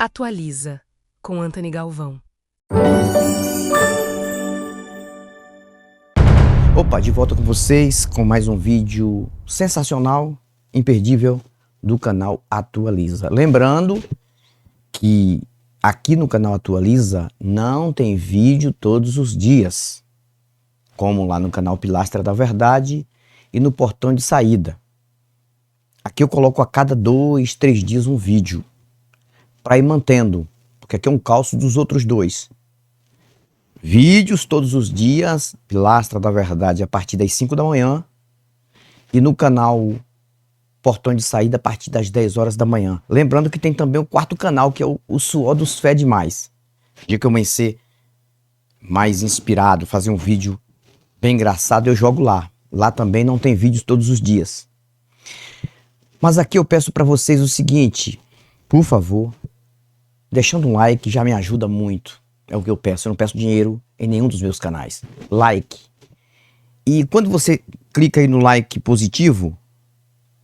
Atualiza, com Antony Galvão. Opa, de volta com vocês com mais um vídeo sensacional, imperdível do canal Atualiza. Lembrando que aqui no canal Atualiza não tem vídeo todos os dias, como lá no canal Pilastra da Verdade e no Portão de Saída. Aqui eu coloco a cada 2, 3 dias um vídeo para ir mantendo, porque aqui é um calço dos outros dois. Vídeos todos os dias, Pilastra da Verdade a partir das 5 da manhã e no canal Portão de Saída a partir das 10 horas da manhã. Lembrando que tem também o quarto canal, que é o Suor dos Fé Demais. Dia que eu amanhecer mais inspirado, fazer um vídeo bem engraçado, eu jogo lá. Lá também não tem vídeos todos os dias. Mas aqui eu peço para vocês o seguinte, por favor, deixando um like já me ajuda muito. É o que eu peço, eu não peço dinheiro em nenhum dos meus canais. Like. E quando você clica aí no like positivo,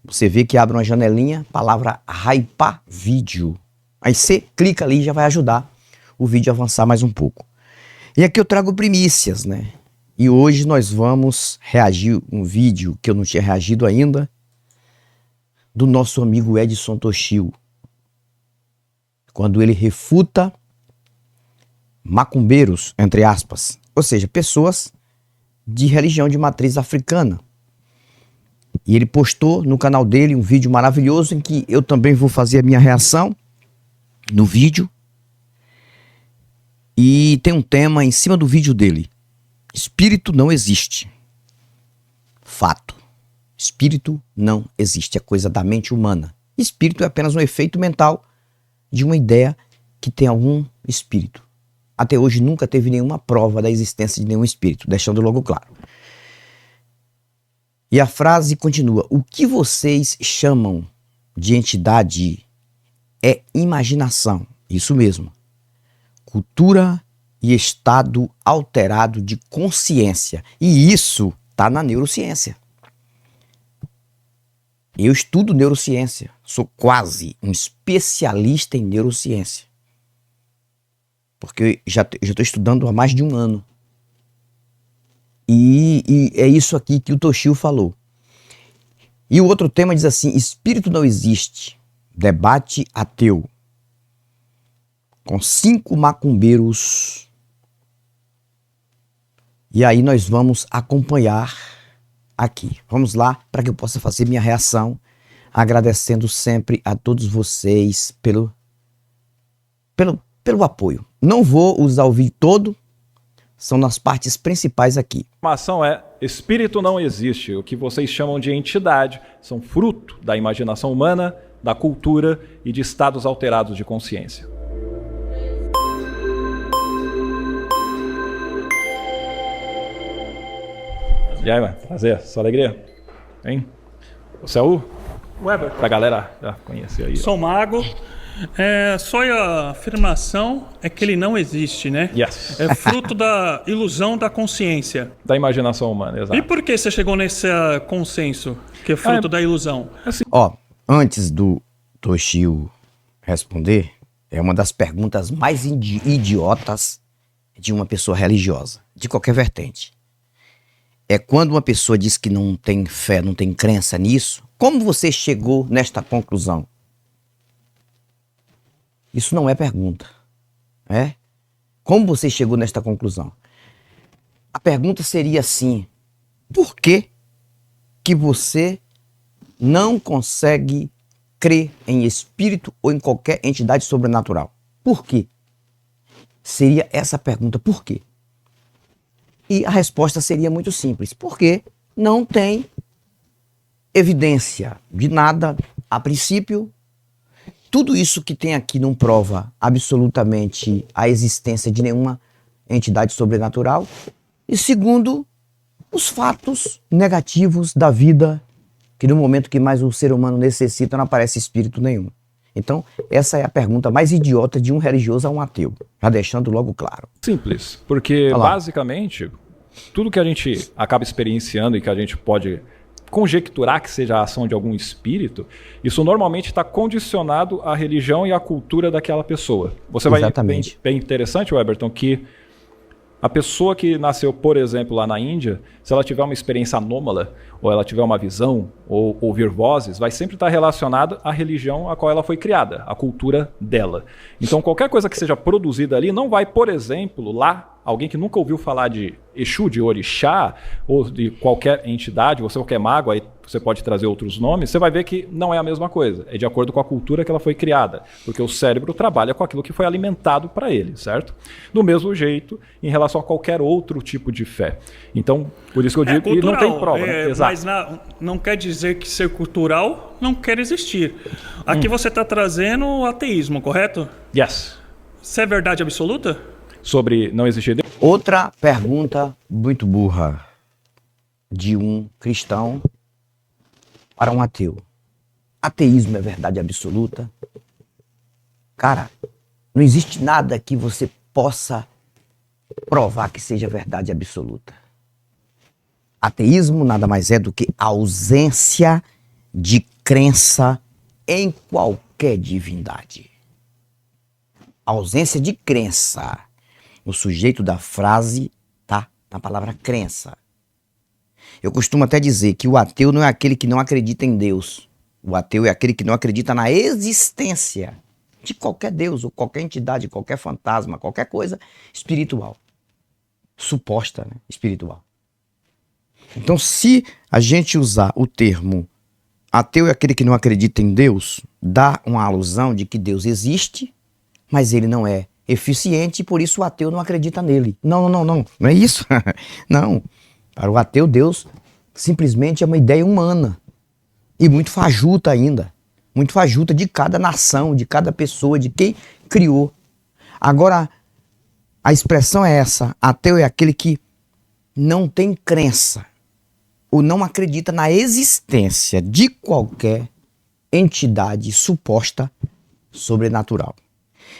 você vê que abre uma janelinha, palavra hypar vídeo. Aí você clica ali e já vai ajudar o vídeo a avançar mais um pouco. E aqui eu trago primícias, né? E hoje nós vamos reagir um vídeo que eu não tinha reagido ainda, do nosso amigo Edson Toshio. Quando ele refuta macumbeiros, entre aspas, ou seja, pessoas de religião de matriz africana. E ele postou no canal dele um vídeo maravilhoso em que eu também vou fazer a minha reação no vídeo. E tem um tema em cima do vídeo dele. Espírito não existe. Fato. Espírito não existe, é coisa da mente humana. Espírito é apenas um efeito mental de uma ideia que tem algum espírito. Até hoje nunca teve nenhuma prova da existência de nenhum espírito, deixando logo claro. E a frase continua: o que vocês chamam de entidade é imaginação, isso mesmo. Cultura e estado alterado de consciência. E isso está na neurociência. Eu estudo neurociência, sou quase um especialista em neurociência. Porque já estou estudando há mais de um ano. E é isso aqui que o Toshio falou. E o outro tema diz assim: espírito não existe. Debate ateu. Com 5 macumbeiros. E aí nós vamos acompanhar aqui. Vamos lá para que eu possa fazer minha reação, agradecendo sempre a todos vocês pelo apoio. Não vou usar o vídeo todo, são nas partes principais aqui. A informação é: espírito não existe. O que vocês chamam de entidade são fruto da imaginação humana, da cultura e de estados alterados de consciência. E aí, mano? Prazer, sua alegria? Hein? Você é o Weber. Pra galera já conhecer aí. Sou mago. Só a afirmação é que ele não existe, né? Yes. É fruto da ilusão da consciência. Da imaginação humana, exato. E por que você chegou nesse consenso que é fruto da ilusão? Assim, Ó, antes do Toshio responder, é uma das perguntas mais idiotas de uma pessoa religiosa, de qualquer vertente. É quando uma pessoa diz que não tem fé, não tem crença nisso, como você chegou nesta conclusão? Isso não é pergunta. É? Como você chegou nesta conclusão? A pergunta seria assim: por que você não consegue crer em espírito ou em qualquer entidade sobrenatural? Por quê? Seria essa a pergunta: por quê? E a resposta seria muito simples: porque não tem evidência de nada a princípio. Tudo isso que tem aqui não prova absolutamente a existência de nenhuma entidade sobrenatural. E segundo, os fatos negativos da vida, que no momento que mais o ser humano necessita não aparece espírito nenhum. Então, essa é a pergunta mais idiota de um religioso a um ateu, já deixando logo claro. simples, porque basicamente tudo que a gente acaba experienciando e que a gente pode conjecturar que seja a ação de algum espírito, isso normalmente está condicionado à religião e à cultura daquela pessoa. Você vai Exatamente. bem interessante, Weberton, que a pessoa que nasceu, por exemplo, lá na Índia, se ela tiver uma experiência anômala, ou ela tiver uma visão, ou ouvir vozes, vai sempre estar relacionada à religião a qual ela foi criada, à cultura dela. Então, qualquer coisa que seja produzida ali não vai, por exemplo, lá, alguém que nunca ouviu falar de Exu, de Orixá, ou de qualquer entidade, ou qualquer mago, aí você pode trazer outros nomes, você vai ver que não é a mesma coisa. É de acordo com a cultura que ela foi criada. Porque o cérebro trabalha com aquilo que foi alimentado para ele, certo? Do mesmo jeito, em relação a qualquer outro tipo de fé. Então, por isso que eu digo que não tem prova. Né? Exato. Mas não quer dizer que ser cultural não quer existir. Aqui você está trazendo o ateísmo, correto? Yes. Isso é verdade absoluta? Sobre não existir Deus? Outra pergunta muito burra de um cristão para um ateu. Ateísmo é verdade absoluta? Cara, não existe nada que você possa provar que seja verdade absoluta. Ateísmo nada mais é do que a ausência de crença em qualquer divindade. A ausência de crença. O sujeito da frase tá na palavra crença. Eu costumo até dizer que o ateu não é aquele que não acredita em Deus. O ateu é aquele que não acredita na existência de qualquer Deus, ou qualquer entidade, qualquer fantasma, qualquer coisa espiritual. Suposta, né? Espiritual. Então, se a gente usar o termo ateu é aquele que não acredita em Deus, dá uma alusão de que Deus existe, mas ele não é eficiente e por isso o ateu não acredita nele. Não é isso. Não. Para o ateu, Deus simplesmente é uma ideia humana e muito fajuta ainda. Muito fajuta de cada nação, de cada pessoa, de quem criou. Agora, a expressão é essa. Ateu é aquele que não tem crença ou não acredita na existência de qualquer entidade suposta sobrenatural.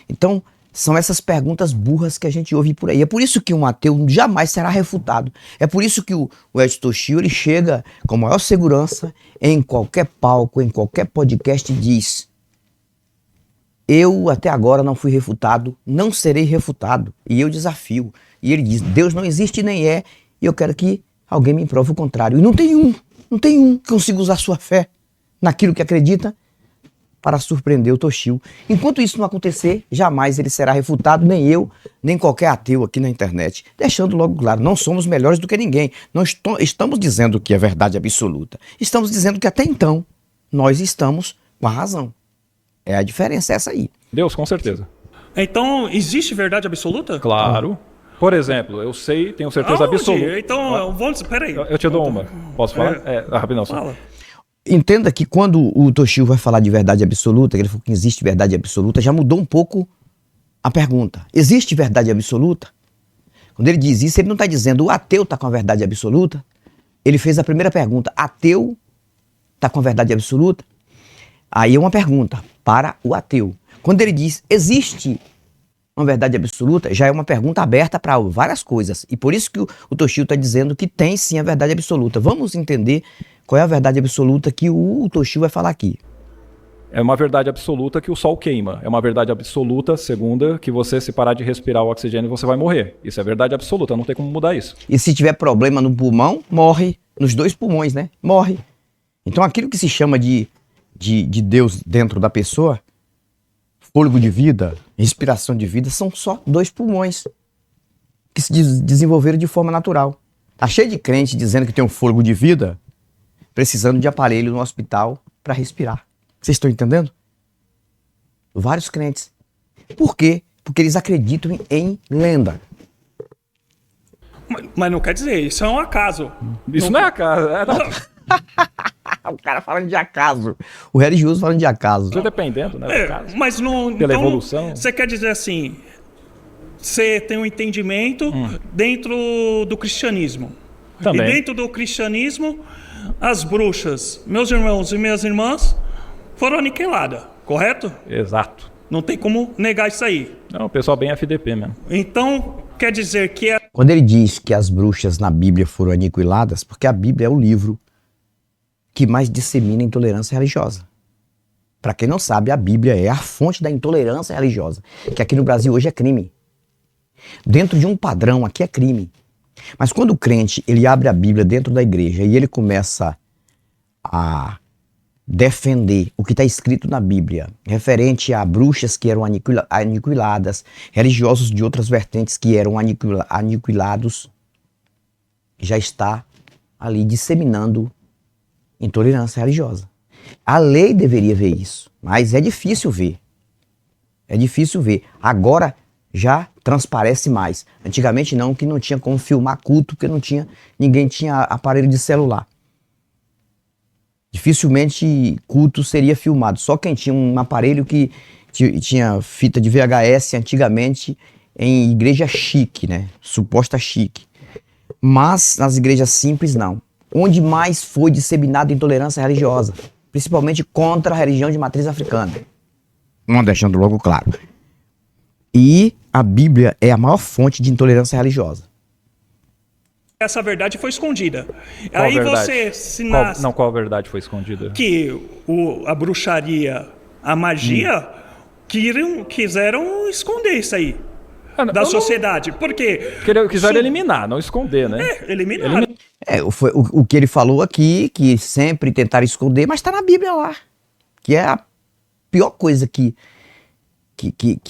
Então, são essas perguntas burras que a gente ouve por aí. É por isso que um ateu jamais será refutado. É por isso que o Edson Toshio, ele chega com maior segurança em qualquer palco, em qualquer podcast e diz: eu até agora não fui refutado, não serei refutado. E eu desafio. E ele diz: Deus não existe nem é, e eu quero que alguém me prove o contrário. E não tem um que consiga usar sua fé naquilo que acredita para surpreender o Toshio. Enquanto isso não acontecer, jamais ele será refutado, nem eu, nem qualquer ateu aqui na internet. Deixando logo claro, não somos melhores do que ninguém. Não estamos dizendo que é verdade absoluta. Estamos dizendo que até então, nós estamos com a razão. É a diferença essa aí. Deus, com certeza. Então, existe verdade absoluta? Claro. Por exemplo, eu sei, tenho certeza absoluta. Então, vamos... Peraí. Eu te dou uma. Posso falar? Rapidão. Fala. Entenda que quando o Toshio vai falar de verdade absoluta, que ele falou que existe verdade absoluta, já mudou um pouco a pergunta. Existe verdade absoluta? Quando ele diz isso, ele não está dizendo o ateu está com a verdade absoluta. Ele fez a primeira pergunta: ateu está com a verdade absoluta? Aí é uma pergunta para o ateu. Quando ele diz existe uma verdade absoluta, já é uma pergunta aberta para várias coisas. E por isso que o Toshio está dizendo que tem sim a verdade absoluta. Vamos entender qual é a verdade absoluta que o Toshio vai falar aqui. É uma verdade absoluta que o sol queima. É uma verdade absoluta, segunda, que você, se parar de respirar o oxigênio, você vai morrer. Isso é verdade absoluta, não tem como mudar isso. E se tiver problema no pulmão, morre. Nos dois pulmões, né? Morre. Então aquilo que se chama de Deus dentro da pessoa, fôlego de vida, respiração de vida, são só dois pulmões que se desenvolveram de forma natural. Tá cheio de crente dizendo que tem um fôlego de vida, precisando de aparelho no hospital para respirar. Vocês estão entendendo? Vários crentes. Por quê? Porque eles acreditam em lenda. Mas não quer dizer, isso é um acaso. Isso não é acaso. O cara falando de acaso. O religioso falando de acaso. Isso dependendo, né? Do caso. Mas não... Pela então, evolução. Você quer dizer assim, você tem um entendimento dentro do cristianismo. Também. E dentro do cristianismo, as bruxas, meus irmãos e minhas irmãs, foram aniquiladas, correto? Exato. Não tem como negar isso aí. Não, o pessoal bem FDP mesmo. Então, quer dizer que Quando ele diz que as bruxas na Bíblia foram aniquiladas, porque a Bíblia é o livro que mais dissemina intolerância religiosa. Para quem não sabe, a Bíblia é a fonte da intolerância religiosa, que aqui no Brasil hoje é crime. Dentro de um padrão aqui é crime. Mas quando o crente ele abre a Bíblia dentro da igreja e ele começa a defender o que está escrito na Bíblia, referente a bruxas que eram aniquiladas, religiosos de outras vertentes que eram aniquilados, já está ali disseminando intolerância religiosa. A lei deveria ver isso, mas é difícil ver. É difícil ver. Agora já transparece mais. Antigamente não, que não tinha como filmar culto, porque ninguém tinha aparelho de celular. Dificilmente culto seria filmado. Só quem tinha um aparelho que tinha fita de VHS antigamente em igreja chique, né? Suposta chique. Mas nas igrejas simples não. Onde mais foi disseminada intolerância religiosa, principalmente contra a religião de matriz africana. Não deixando logo claro. E a Bíblia é a maior fonte de intolerância religiosa. Essa verdade foi escondida. Qual Aí verdade? você se nasce... Qual verdade foi escondida? Que a bruxaria, a magia, quiseram esconder isso aí da sociedade. Por quê? Quiseram eliminar, não esconder, né? Eliminaram. Foi o que ele falou aqui, que sempre tentaram esconder, mas está na Bíblia lá. Que é a pior coisa que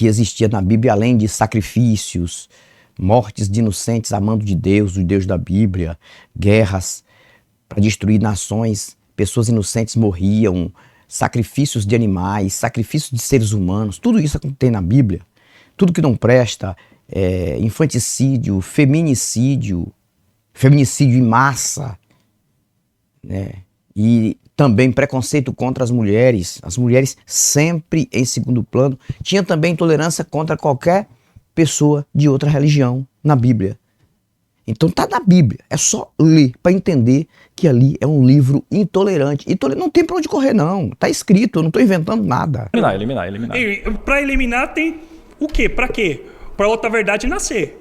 existia na Bíblia, além de sacrifícios, mortes de inocentes amando de Deus, o Deus da Bíblia, guerras para destruir nações, pessoas inocentes morriam, sacrifícios de animais, sacrifícios de seres humanos, tudo isso tem na Bíblia. Tudo que não presta, infanticídio, feminicídio em massa, né? E também preconceito contra as mulheres sempre em segundo plano. Tinha também intolerância contra qualquer pessoa de outra religião na Bíblia. Então tá na Bíblia, é só ler para entender que ali é um livro intolerante. Não tem para onde correr não, tá escrito, eu não tô inventando nada. Eliminar. E para eliminar tem o quê? Para quê? Para outra verdade nascer.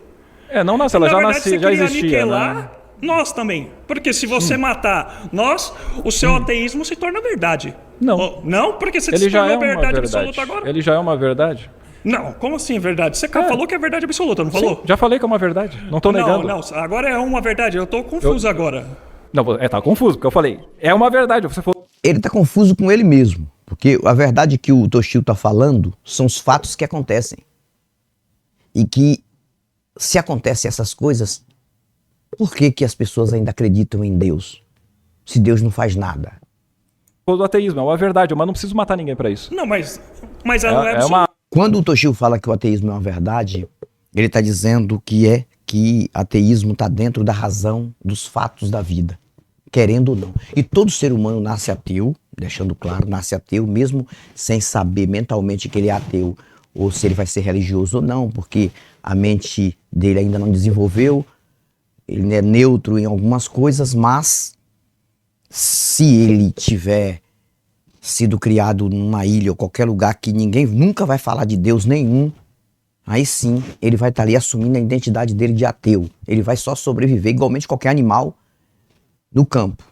Não nasceu, ela já verdade, nascia, já existia, aniquilar né? nós também. Porque se você matar nós, o seu ateísmo se torna verdade. Não. Não? Porque você Ele se já tornou é uma verdade verdade. absoluta agora. Ele já é uma verdade? Não, como assim verdade? Você falou que é verdade absoluta, não falou? Sim, já falei que é uma verdade. Não tô negando. Não, agora é uma verdade. Eu tô confuso agora. Não, tá confuso, porque eu falei, é uma verdade. Você falou. Ele tá confuso com ele mesmo, porque a verdade que o Toshio tá falando são os fatos que acontecem. E que, se acontecem essas coisas, por que as pessoas ainda acreditam em Deus? Se Deus não faz nada. Do ateísmo, é uma verdade, mas não preciso matar ninguém pra isso. Não, mas ela não é absoluta. Quando o Toshio fala que o ateísmo é uma verdade, ele está dizendo que ateísmo está dentro da razão dos fatos da vida, querendo ou não. E todo ser humano nasce ateu, deixando claro, nasce ateu, mesmo sem saber mentalmente que ele é ateu, ou se ele vai ser religioso ou não, porque a mente dele ainda não desenvolveu, ele é neutro em algumas coisas, mas se ele tiver sido criado numa ilha ou qualquer lugar que ninguém nunca vai falar de Deus nenhum, aí sim ele vai estar ali assumindo a identidade dele de ateu. Ele vai só sobreviver igualmente qualquer animal no campo.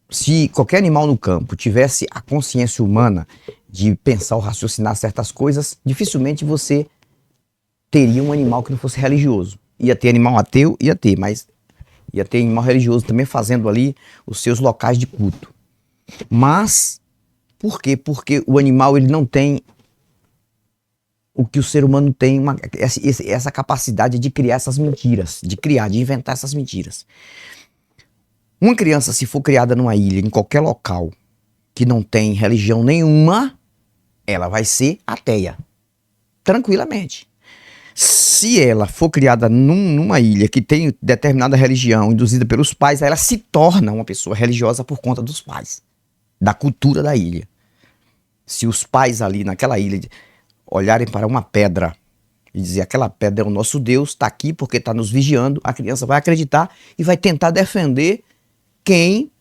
Se qualquer animal no campo tivesse a consciência humana de pensar ou raciocinar certas coisas, dificilmente você teria um animal que não fosse religioso. Ia ter animal ateu, mas ia ter animal religioso também fazendo ali os seus locais de culto. Mas por quê? Porque o animal ele não tem o que o ser humano tem, essa capacidade de criar essas mentiras, de inventar essas mentiras. Uma criança, se for criada numa ilha, em qualquer local, que não tem religião nenhuma, ela vai ser ateia, tranquilamente. Se ela for criada numa ilha que tem determinada religião, induzida pelos pais, ela se torna uma pessoa religiosa por conta dos pais, da cultura da ilha. Se os pais ali naquela ilha olharem para uma pedra e dizer aquela pedra é o nosso Deus, está aqui porque está nos vigiando, a criança vai acreditar e vai tentar defender quem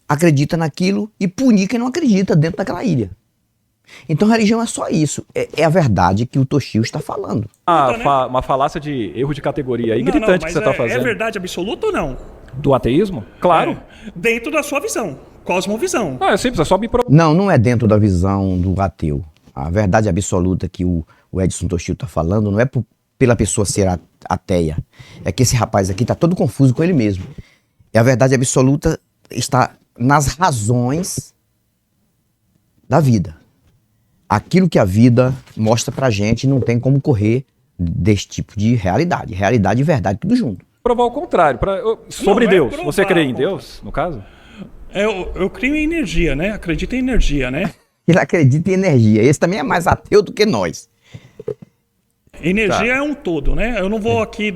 acredita naquilo e punir quem não acredita dentro daquela ilha. Então religião é só isso, é a verdade que o Toshio está falando. Uma falácia de erro de categoria aí, gritante que você está fazendo. É verdade absoluta ou não? Do ateísmo? Claro. Dentro da sua visão. cosmovisão. É simples, é só me provar. Não, não é dentro da visão do ateu. A verdade absoluta que o Edson Toshio está falando não é pela pessoa ser ateia. É que esse rapaz aqui está todo confuso com ele mesmo. E a verdade absoluta está nas razões da vida. Aquilo que a vida mostra pra gente não tem como correr desse tipo de realidade. Realidade e verdade, tudo junto. Provar o contrário. Sobre Não é Deus. provar, Você crê em Deus, no caso? Eu creio em energia, né? Acredito em energia, né? Ele acredita em energia. Esse também é mais ateu do que nós. Energia é um todo, né? Eu não vou aqui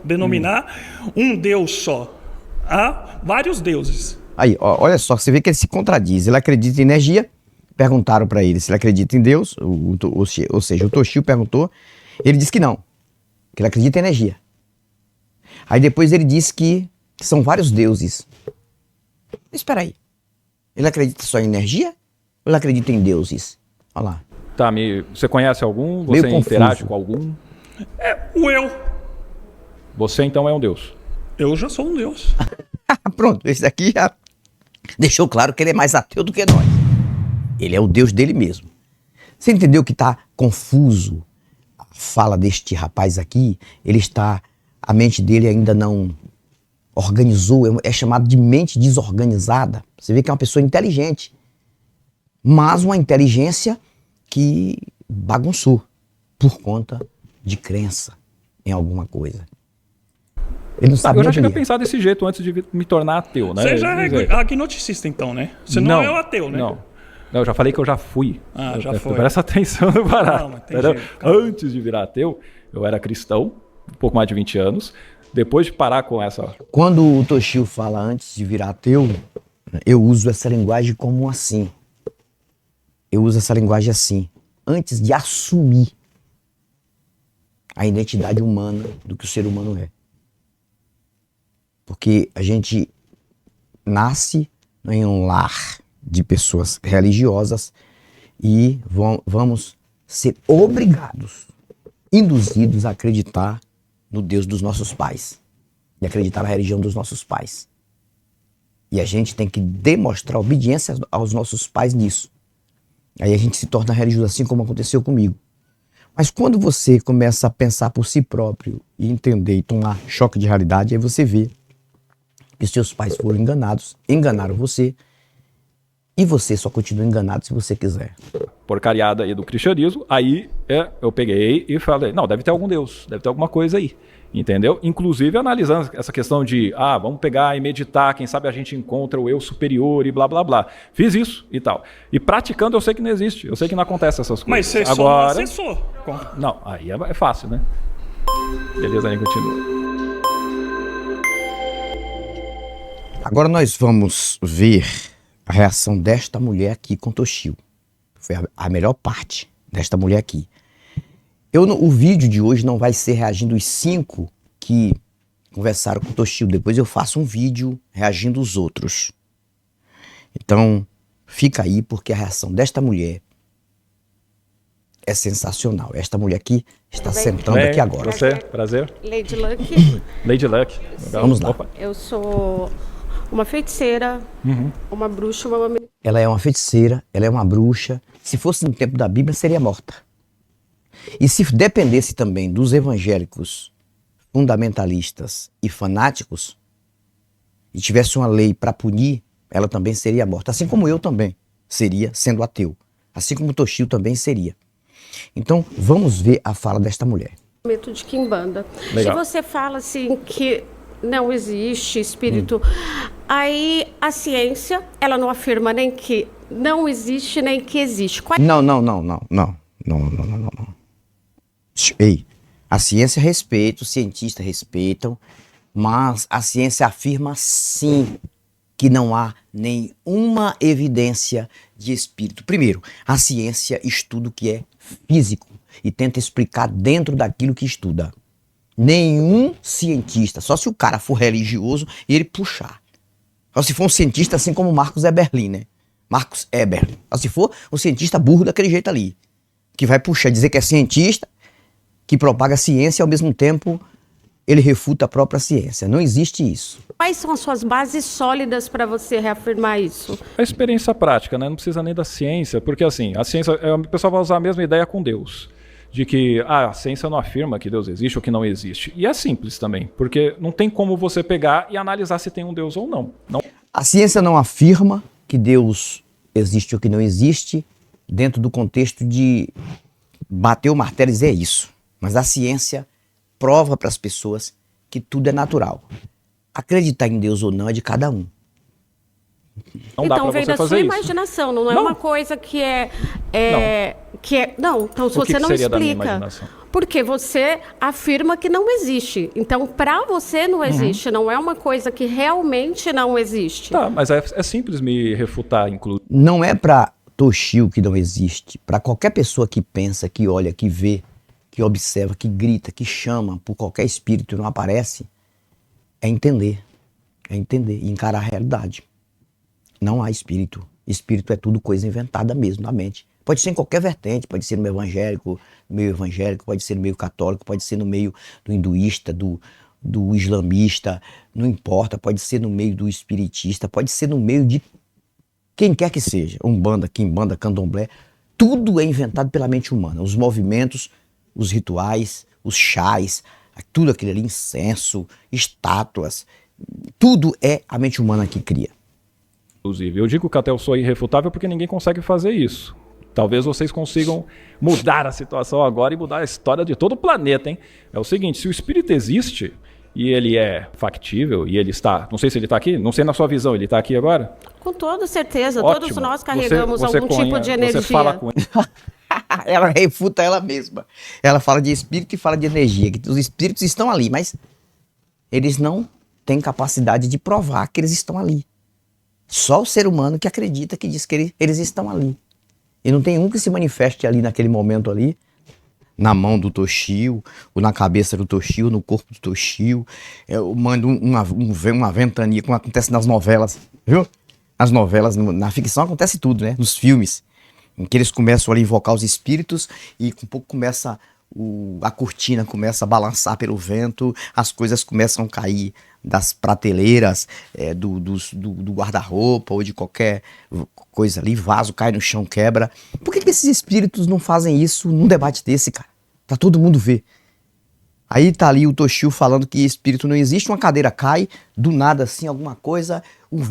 denominar um Deus só. Há vários deuses. Aí, ó, olha só, você vê que ele se contradiz. Ele acredita em energia. Perguntaram pra ele se ele acredita em Deus. Ou seja, o Toshio perguntou. Ele disse que não. Que ele acredita em energia. Aí depois ele disse que são vários deuses. Espera aí. Ele acredita só em energia? Ou ele acredita em deuses? Olha lá. Tá, você conhece algum? Meio Você confuso. interage com algum? O eu. Você então é um Deus. Eu já sou um Deus. Pronto, esse daqui já deixou claro que ele é mais ateu do que nós. Ele é o Deus dele mesmo. Você entendeu que está confuso a fala deste rapaz aqui? A mente dele ainda não organizou, é chamado de mente desorganizada. Você vê que é uma pessoa inteligente, mas uma inteligência que bagunçou por conta de crença em alguma coisa. Ele não sabe Eu já nem cheguei a o que é. pensar desse jeito antes de me tornar ateu, né? Você já Quer dizer, é agnosticista, então, né? Você não é o ateu, né? Não, eu já falei que eu já fui. Já foi. Presta atenção no barato. Calma, tem Entendeu? jeito, calma. Antes de virar ateu, eu era cristão, um pouco mais de 20 anos. Depois de parar com essa... Quando o Toshio fala antes de virar ateu, eu uso essa linguagem como assim. Eu uso essa linguagem assim. Antes de assumir a identidade humana do que o ser humano é. Porque a gente nasce em um lar de pessoas religiosas e vamos ser obrigados, induzidos a acreditar no Deus dos nossos pais e acreditar na religião dos nossos pais. E a gente tem que demonstrar obediência aos nossos pais nisso. Aí a gente se torna religioso, assim como aconteceu comigo. Mas quando você começa a pensar por si próprio e entender e tomar choque de realidade, aí você vê que seus pais foram enganados, enganaram você, e você só continua enganado se você quiser. porcariada aí do cristianismo, aí eu peguei e falei, não, deve ter algum Deus, deve ter alguma coisa aí, entendeu? Inclusive analisando essa questão de, vamos pegar e meditar, quem sabe a gente encontra o eu superior e blá, blá, blá. Fiz isso e tal. E praticando eu sei que não existe, eu sei que não acontece essas coisas. Mas você agora, só acessou. Não, aí é fácil, né? Beleza, aí continua. Agora nós vamos ver a reação desta mulher aqui com Toshio. Foi a melhor parte desta mulher aqui. O vídeo de hoje não vai ser reagindo os 5 que conversaram com Toshio. Depois eu faço um vídeo reagindo os outros. Então, fica aí porque a reação desta mulher é sensacional. Esta mulher aqui está sentando aqui agora. Você, prazer. Lady Luck. Lady Luck. Vamos lá. Opa. Eu sou uma feiticeira, uma bruxa, uma... Ela é uma feiticeira, ela é uma bruxa. Se fosse no tempo da Bíblia, seria morta. E se dependesse também dos evangélicos fundamentalistas e fanáticos, e tivesse uma lei para punir, ela também seria morta. Assim como eu também seria, sendo ateu. Assim como Toshio também seria. Então, vamos ver a fala desta mulher. Método de Quimbanda. Legal. E você fala assim que não existe espírito. Aí a ciência, ela não afirma nem que não existe, nem que existe. Não. Ei, a ciência respeita, os cientistas respeitam, mas a ciência afirma sim que não há nenhuma evidência de espírito. Primeiro, a ciência estuda o que é físico e tenta explicar dentro daquilo que estuda. Nenhum cientista, só se o cara for religioso e ele puxar. Só se for um cientista assim como Marcos Eberlin, né? Marcos Eberlin. Só se for um cientista burro daquele jeito ali. Que vai puxar, dizer que é cientista, que propaga ciência e ao mesmo tempo ele refuta a própria ciência. Não existe isso. Quais são as suas bases sólidas para você reafirmar isso? A experiência prática, né? Não precisa nem da ciência, porque assim, a ciência, o pessoal vai usar a mesma ideia com Deus. De que a ciência não afirma que Deus existe ou que não existe. E é simples também, porque não tem como você pegar e analisar se tem um Deus ou não. A ciência não afirma que Deus existe ou que não existe dentro do contexto de bater o martelo e dizer isso. Mas a ciência prova para as pessoas que tudo é natural. Acreditar em Deus ou não é de cada um. Não dá então pra vem você da fazer sua isso. imaginação, não é Não. uma coisa que Não. então se O que você não seria da minha explica, imaginação? porque você afirma que não existe. Então, para você não existe, não é uma coisa que realmente não existe. Tá, mas é simples me refutar, inclusive. Não é para Toshio que não existe. Para qualquer pessoa que pensa, que olha, que vê, que observa, que grita, que chama por qualquer espírito e não aparece, é entender. É entender e encarar a realidade. Não há espírito. Espírito é tudo coisa inventada mesmo na mente. Pode ser em qualquer vertente, pode ser no meio evangélico, pode ser no meio católico, pode ser no meio do hinduísta, do islamista, não importa, pode ser no meio do espiritista, pode ser no meio de quem quer que seja, umbanda, quimbanda, candomblé, tudo é inventado pela mente humana. Os movimentos, os rituais, os chás, tudo aquilo ali, incenso, estátuas, tudo é a mente humana que cria. Eu digo que até eu sou irrefutável porque ninguém consegue fazer isso. Talvez vocês consigam mudar a situação agora e mudar a história de todo o planeta, hein? É o seguinte, se o espírito existe e ele é factível e ele está... Não sei se ele está aqui, não sei na sua visão, ele está aqui agora? Com toda certeza, Ótimo. todos nós carregamos Você algum tipo de energia. Você fala com ele. Ela refuta ela mesma. Ela fala de espírito e fala de energia, que os espíritos estão ali, mas eles não têm capacidade de provar que eles estão ali. Só o ser humano que acredita, que diz que eles estão ali. E não tem um que se manifeste ali naquele momento ali, na mão do Toshio, ou na cabeça do Toshio, no corpo do Toshio. Eu mando uma ventania, como acontece nas novelas, viu? Nas novelas, na ficção acontece tudo, né? Nos filmes, em que eles começam ali a invocar os espíritos e com pouco começa a cortina começa a balançar pelo vento, as coisas começam a cair das prateleiras, do guarda-roupa ou de qualquer coisa ali, vaso cai no chão, quebra. Por que esses espíritos não fazem isso num debate desse, cara? Pra todo mundo ver. Aí tá ali o Toshio falando que espírito não existe, uma cadeira cai, do nada assim, alguma coisa,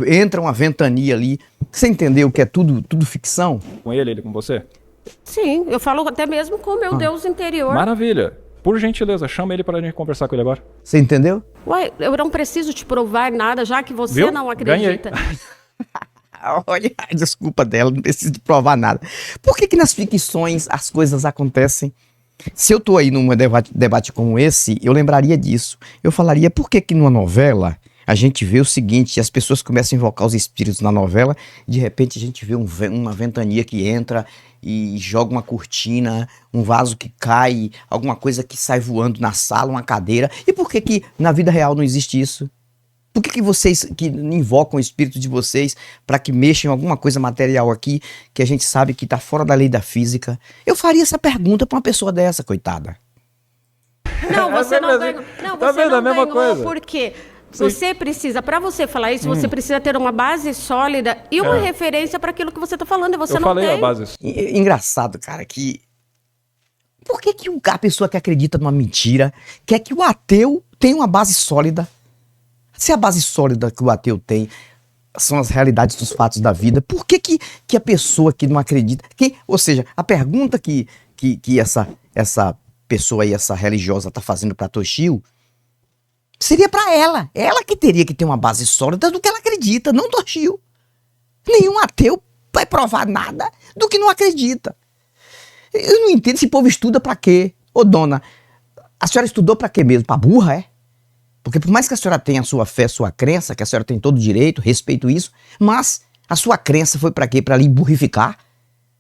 entra uma ventania ali. Você entendeu que é tudo ficção? Com ele com você? Sim, eu falo até mesmo com o meu Deus interior. Maravilha. Por gentileza, chama ele para a gente conversar com ele agora. Você entendeu? Ué, eu não preciso te provar nada, já que você Viu? não acredita. Olha, a desculpa dela, não preciso de provar nada. Por que nas ficções as coisas acontecem? Se eu tô aí num debate como esse, eu lembraria disso. Eu falaria, por que numa novela a gente vê o seguinte, as pessoas começam a invocar os espíritos na novela, de repente a gente vê uma ventania que entra e joga uma cortina, um vaso que cai, alguma coisa que sai voando na sala, uma cadeira. E por que na vida real não existe isso? Por que vocês que invocam o espírito de vocês para que mexam em alguma coisa material aqui que a gente sabe que está fora da lei da física? Eu faria essa pergunta para uma pessoa dessa, coitada. Não, você não ganhou. Não, Tá você vendo? não A mesma ganhou coisa. porque você precisa, para você falar isso, você precisa ter uma base sólida e uma referência para aquilo que você está falando. E você Eu não falei tem. a base. Engraçado, cara, que... Por que a pessoa que acredita numa mentira quer que o ateu tenha uma base sólida? Se a base sólida que o ateu tem são as realidades dos fatos da vida, por que a pessoa que não acredita... Ou seja, a pergunta que essa pessoa aí, essa religiosa tá fazendo para Toshio, seria para ela. Ela que teria que ter uma base sólida do que ela acredita, não Toshio. Nenhum ateu vai provar nada do que não acredita. Eu não entendo, esse povo estuda pra quê? Ô dona, a senhora estudou pra quê mesmo? Pra burra, é? Porque por mais que a senhora tenha a sua fé, a sua crença, que a senhora tem todo o direito, respeito isso, mas a sua crença foi pra quê? Pra lhe burrificar?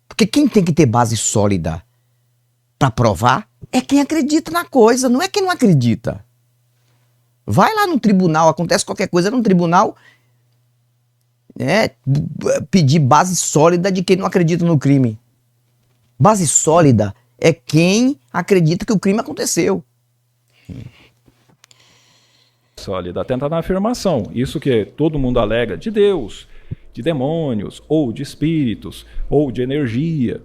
Porque quem tem que ter base sólida pra provar é quem acredita na coisa, não é quem não acredita. Vai lá no tribunal, acontece qualquer coisa no tribunal, pedir base sólida de quem não acredita no crime. Base sólida é quem acredita que o crime aconteceu. sólida, tenta na afirmação. Isso que todo mundo alega de Deus, de demônios, ou de espíritos, ou de energia.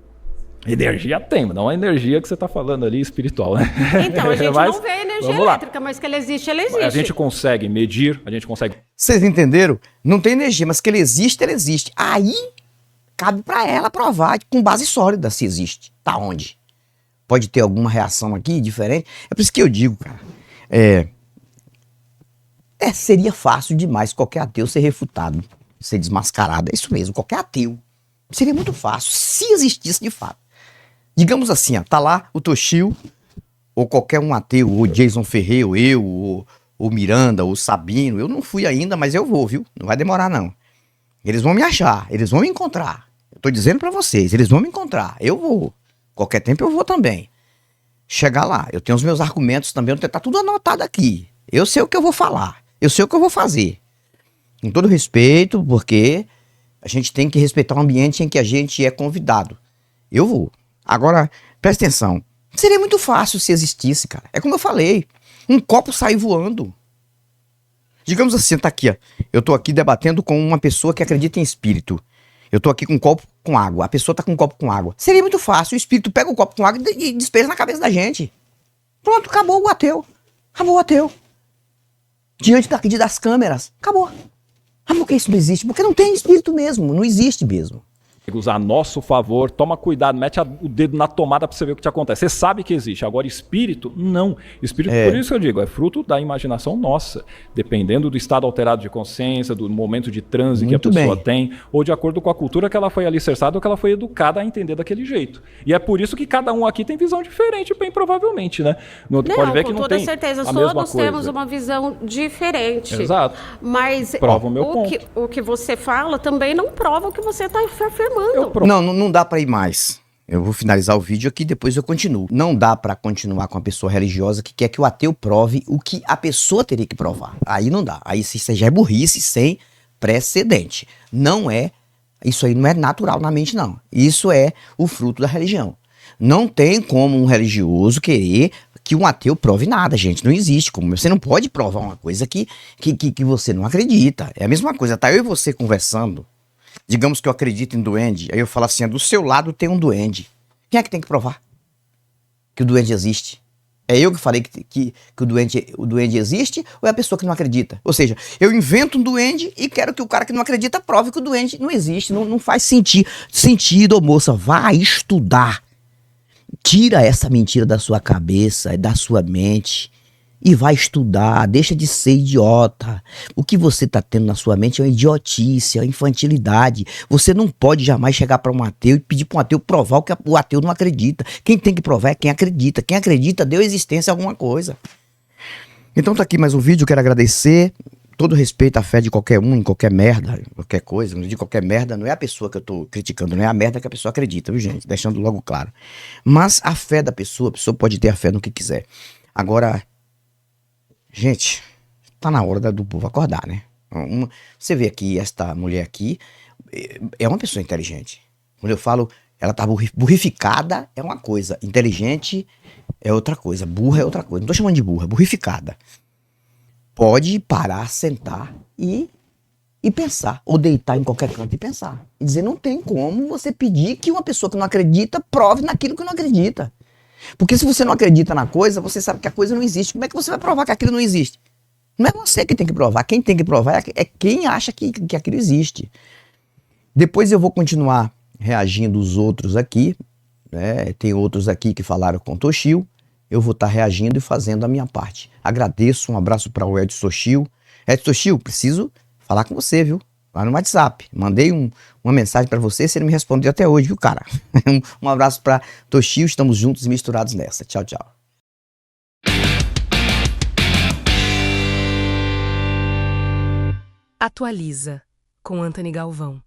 Energia tem, não a energia que você está falando ali espiritual, né? Então, a gente não vê a energia elétrica, mas que ela existe, ela existe. A gente consegue medir, a gente consegue... Vocês entenderam? Não tem energia, mas que ele existe, ela existe. Aí, cabe para ela provar com base sólida se existe. Tá onde? Pode ter alguma reação aqui diferente? É por isso que eu digo, cara, seria fácil demais qualquer ateu ser refutado, ser desmascarado. É isso mesmo, qualquer ateu. Seria muito fácil, se existisse de fato. Digamos assim, ó, tá lá o Toshio, ou qualquer um ateu, ou Jason Ferreira, ou eu, ou Miranda, ou Sabino. Eu não fui ainda, mas eu vou, viu? Não vai demorar, não. Eles vão me achar, eles vão me encontrar. Eu tô dizendo pra vocês, eles vão me encontrar. Eu vou. Qualquer tempo eu vou também. Chegar lá, eu tenho os meus argumentos também, tá tudo anotado aqui. Eu sei o que eu vou falar, eu sei o que eu vou fazer. Com todo respeito, porque a gente tem que respeitar o ambiente em que a gente é convidado. Eu vou. Agora, presta atenção. Seria muito fácil se existisse, cara. É como eu falei. Um copo sai voando. Digamos assim, tá aqui, ó. Eu tô aqui debatendo com uma pessoa que acredita em espírito. Eu tô aqui com um copo com água. A pessoa tá com um copo com água. Seria muito fácil. O espírito pega o copo com água e despeja na cabeça da gente. Pronto, acabou o ateu. Acabou o ateu. Diante das câmeras. Acabou. Ah, por que isso não existe? Porque não tem espírito mesmo. Não existe mesmo. Usar a nosso favor, toma cuidado, mete o dedo na tomada para você ver o que te acontece. Você sabe que existe, agora espírito, não. Espírito, por isso que eu digo, é fruto da imaginação nossa, dependendo do estado alterado de consciência, do momento de transe que a pessoa tem, ou de acordo com a cultura que ela foi alicerçada ou que ela foi educada a entender daquele jeito. E é por isso que cada um aqui tem visão diferente, bem provavelmente, né? Pode ver que não tem certeza, a mesma todos coisa. Temos uma visão diferente. Exato. Mas prova o meu ponto. O que você fala também não prova o que você está afirmando. Não dá pra ir mais. Eu vou finalizar o vídeo aqui, depois eu continuo. Não dá pra continuar com uma pessoa religiosa que quer que o ateu prove o que a pessoa teria que provar. Aí não dá. Aí isso já é burrice sem precedente. Isso aí não é natural na mente, não. Isso é o fruto da religião. Não tem como um religioso querer que um ateu prove nada, gente. Não existe. Você não pode provar uma coisa que você não acredita. É a mesma coisa. Tá eu e você conversando. Digamos que eu acredito em duende, aí eu falo assim, do seu lado tem um duende. Quem é que tem que provar que o duende existe? É eu que falei que o duende existe ou é a pessoa que não acredita? Ou seja, eu invento um duende e quero que o cara que não acredita prove que o duende não existe. Não faz sentido, moça. Vá estudar. Tira essa mentira da sua cabeça, da sua mente. E vai estudar, deixa de ser idiota. O que você está tendo na sua mente é uma idiotice, é uma infantilidade. Você não pode jamais chegar para um ateu e pedir para um ateu provar o que o ateu não acredita. Quem tem que provar é quem acredita. Quem acredita deu existência a alguma coisa. Então tá aqui mais um vídeo, quero agradecer. Todo respeito à fé de qualquer um, em qualquer merda, qualquer coisa. Não digo qualquer merda, não é a pessoa que eu tô criticando, não é a merda que a pessoa acredita, viu, gente? Deixando logo claro. Mas a fé da pessoa, a pessoa pode ter a fé no que quiser. Agora... Gente, tá na hora do povo acordar, né? Você vê aqui, esta mulher aqui é uma pessoa inteligente. Quando eu falo, ela tá burrificada é uma coisa, inteligente é outra coisa, burra é outra coisa. Não tô chamando de burra, burrificada. Pode parar, sentar e pensar, ou deitar em qualquer canto e pensar. E dizer, não tem como você pedir que uma pessoa que não acredita prove naquilo que não acredita. Porque se você não acredita na coisa, você sabe que a coisa não existe. Como é que você vai provar que aquilo não existe? Não é você que tem que provar. Quem tem que provar é quem acha que aquilo existe. Depois eu vou continuar reagindo os outros aqui. Né? Tem outros aqui que falaram com o Toshio. Eu vou estar reagindo e fazendo a minha parte. Agradeço, um abraço para o Edson Toshio. Edson Toshio, preciso falar com você, viu? Lá no WhatsApp. Mandei uma mensagem pra você, você não me respondeu até hoje, viu, cara? Um abraço pra Toshio, estamos juntos e misturados nessa. Tchau, tchau. Atualiza, com Antony Galvão.